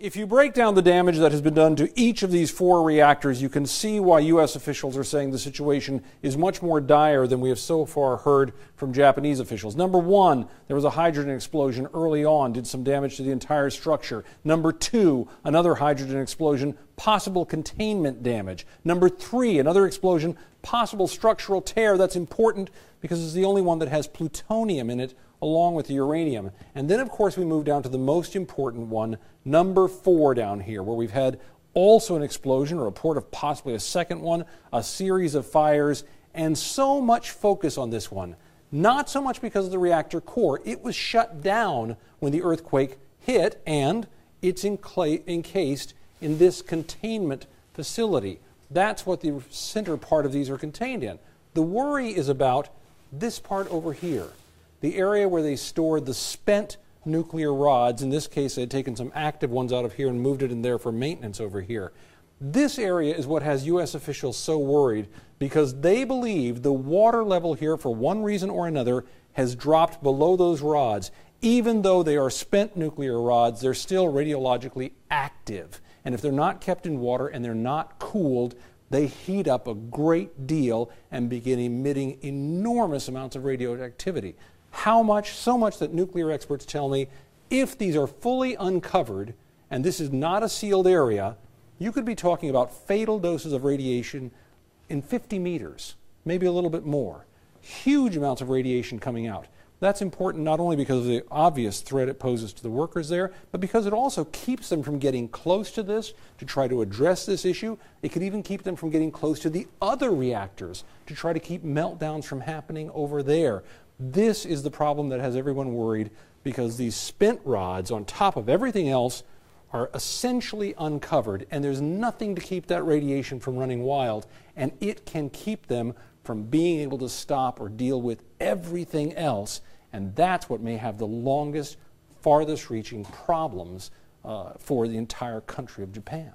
If you break down the damage that has been done to each of these 4 reactors, you can see why U.S. officials are saying the situation is much more dire than we have so far heard from Japanese officials. Number 1, there was a hydrogen explosion early on, did some damage to the entire structure. Number 2, another hydrogen explosion, possible containment damage. Number 3, another explosion, possible structural tear. That's important because it's the only one that has plutonium in it, along with the uranium. And then, of course, we move down to the most important one, number 4 down here, where we've had also an explosion, a report of possibly a second one, a series of fires, and so much focus on this one. Not so much because of the reactor core. It was shut down when the earthquake hit, and it's encased in this containment facility. That's what the center part of these are contained in. The worry is about this part over here, the area where they stored the spent nuclear rods. In this case, they had taken some active ones out of here and moved it in there for maintenance over here. This area is what has U.S. officials so worried because they believe the water level here, for one reason or another, has dropped below those rods. Even though they are spent nuclear rods, they're still radiologically active. And if they're not kept in water and they're not cooled, they heat up a great deal and begin emitting enormous amounts of radioactivity. How much? So much that nuclear experts tell me if these are fully uncovered, and this is not a sealed area, you could be talking about fatal doses of radiation in 50 meters, maybe a little bit more. Huge amounts of radiation coming out. That's important not only because of the obvious threat it poses to the workers there, but because it also keeps them from getting close to this to try to address this issue. It could even keep them from getting close to the other reactors to try to keep meltdowns from happening over there. This is the problem that has everyone worried because these spent rods, on top of everything else, are essentially uncovered, and there's nothing to keep that radiation from running wild, and it can keep them from being able to stop or deal with everything else, and that's what may have the longest, farthest reaching problems for the entire country of Japan.